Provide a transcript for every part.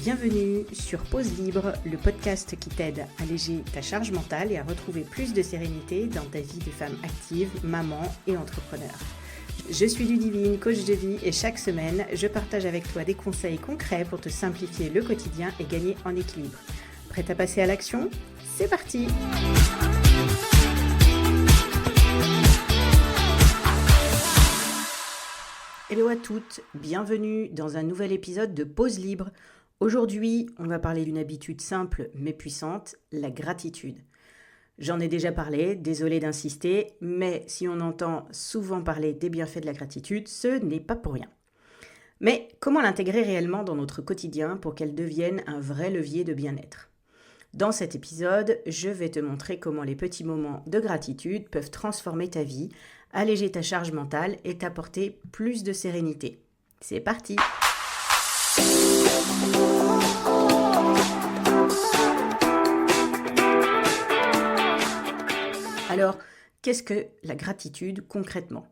Bienvenue sur Pause Libre, le podcast qui t'aide à alléger ta charge mentale et à retrouver plus de sérénité dans ta vie de femme active, maman et entrepreneur. Je suis Ludivine, coach de vie, et chaque semaine, je partage avec toi des conseils concrets pour te simplifier le quotidien et gagner en équilibre. Prête à passer à l'action ? C'est parti ! Hello à toutes, bienvenue dans un nouvel épisode de Pause Libre. Aujourd'hui, on va parler d'une habitude simple mais puissante, la gratitude. J'en ai déjà parlé, désolée d'insister, mais si on entend souvent parler des bienfaits de la gratitude, ce n'est pas pour rien. Mais comment l'intégrer réellement dans notre quotidien pour qu'elle devienne un vrai levier de bien-être ? Dans cet épisode, je vais te montrer comment les petits moments de gratitude peuvent transformer ta vie, alléger ta charge mentale et t'apporter plus de sérénité. C'est parti ! Alors, qu'est-ce que la gratitude concrètement ?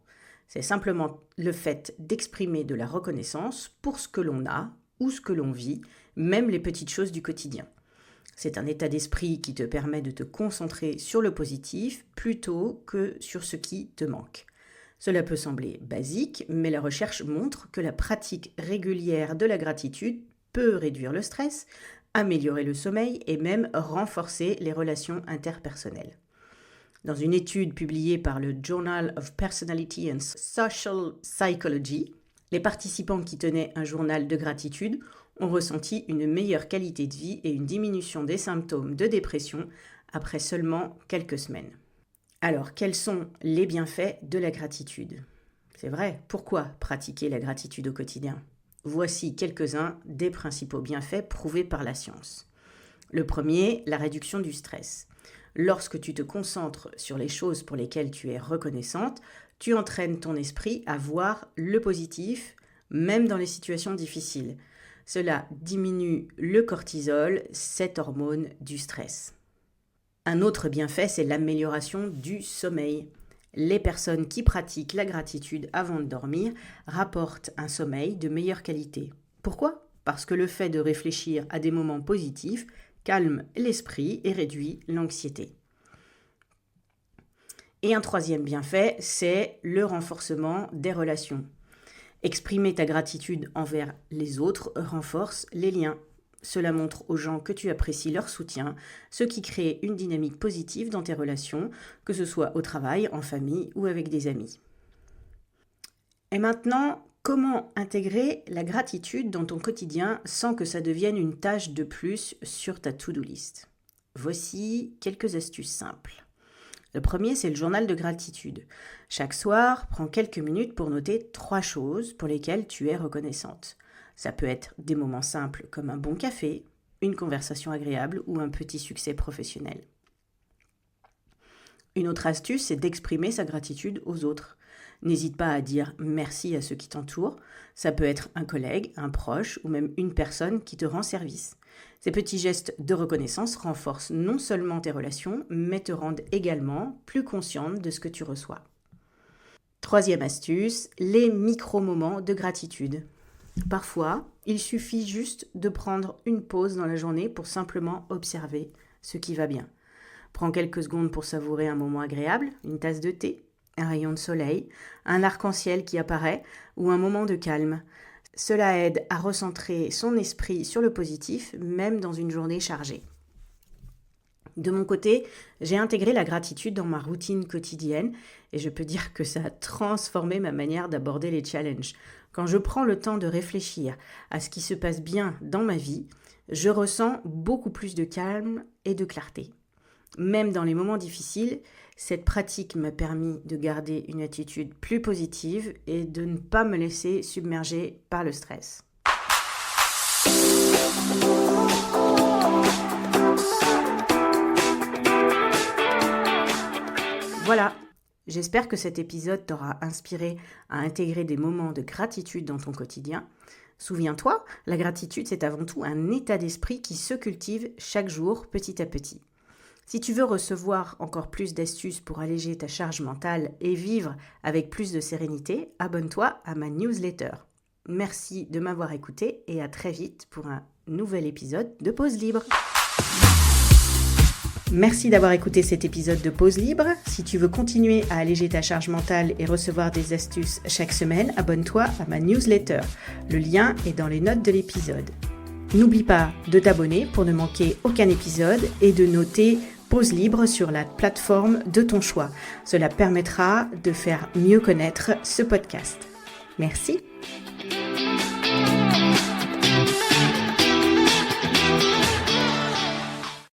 C'est simplement le fait d'exprimer de la reconnaissance pour ce que l'on a ou ce que l'on vit, même les petites choses du quotidien. C'est un état d'esprit qui te permet de te concentrer sur le positif plutôt que sur ce qui te manque. Cela peut sembler basique, mais la recherche montre que la pratique régulière de la gratitude peut réduire le stress, améliorer le sommeil et même renforcer les relations interpersonnelles. Dans une étude publiée par le Journal of Personality and Social Psychology, les participants qui tenaient un journal de gratitude ont ressenti une meilleure qualité de vie et une diminution des symptômes de dépression après seulement quelques semaines. Alors, quels sont les bienfaits de la gratitude ? C'est vrai, pourquoi pratiquer la gratitude au quotidien ? Voici quelques-uns des principaux bienfaits prouvés par la science. Le premier, la réduction du stress. Lorsque tu te concentres sur les choses pour lesquelles tu es reconnaissante, tu entraînes ton esprit à voir le positif, même dans les situations difficiles. Cela diminue le cortisol, cette hormone du stress. Un autre bienfait, c'est l'amélioration du sommeil. Les personnes qui pratiquent la gratitude avant de dormir rapportent un sommeil de meilleure qualité. Pourquoi ? Parce que le fait de réfléchir à des moments positifs calme l'esprit et réduit l'anxiété. Et un troisième bienfait, c'est le renforcement des relations. Exprimer ta gratitude envers les autres renforce les liens. Cela montre aux gens que tu apprécies leur soutien, ce qui crée une dynamique positive dans tes relations, que ce soit au travail, en famille ou avec des amis. Et maintenant, comment intégrer la gratitude dans ton quotidien sans que ça devienne une tâche de plus sur ta to-do list ? Voici quelques astuces simples. Le premier, c'est le journal de gratitude. Chaque soir, prends quelques minutes pour noter 3 choses pour lesquelles tu es reconnaissante. Ça peut être des moments simples comme un bon café, une conversation agréable ou un petit succès professionnel. Une autre astuce, c'est d'exprimer sa gratitude aux autres. N'hésite pas à dire merci à ceux qui t'entourent. Ça peut être un collègue, un proche ou même une personne qui te rend service. Ces petits gestes de reconnaissance renforcent non seulement tes relations, mais te rendent également plus consciente de ce que tu reçois. Troisième astuce, les micro-moments de gratitude. Parfois, il suffit juste de prendre une pause dans la journée pour simplement observer ce qui va bien. Prends quelques secondes pour savourer un moment agréable, une tasse de thé, un rayon de soleil, un arc-en-ciel qui apparaît ou un moment de calme. Cela aide à recentrer son esprit sur le positif, même dans une journée chargée. De mon côté, j'ai intégré la gratitude dans ma routine quotidienne et je peux dire que ça a transformé ma manière d'aborder les challenges. Quand je prends le temps de réfléchir à ce qui se passe bien dans ma vie, je ressens beaucoup plus de calme et de clarté. Même dans les moments difficiles, cette pratique m'a permis de garder une attitude plus positive et de ne pas me laisser submerger par le stress. Voilà, j'espère que cet épisode t'aura inspiré à intégrer des moments de gratitude dans ton quotidien. Souviens-toi, la gratitude, c'est avant tout un état d'esprit qui se cultive chaque jour, petit à petit. Si tu veux recevoir encore plus d'astuces pour alléger ta charge mentale et vivre avec plus de sérénité, abonne-toi à ma newsletter. Merci de m'avoir écouté et à très vite pour un nouvel épisode de Pause Libre. Merci d'avoir écouté cet épisode de Pause Libre. Si tu veux continuer à alléger ta charge mentale et recevoir des astuces chaque semaine, abonne-toi à ma newsletter. Le lien est dans les notes de l'épisode. N'oublie pas de t'abonner pour ne manquer aucun épisode et de noter Pause Libre sur la plateforme de ton choix. Cela permettra de faire mieux connaître ce podcast. Merci.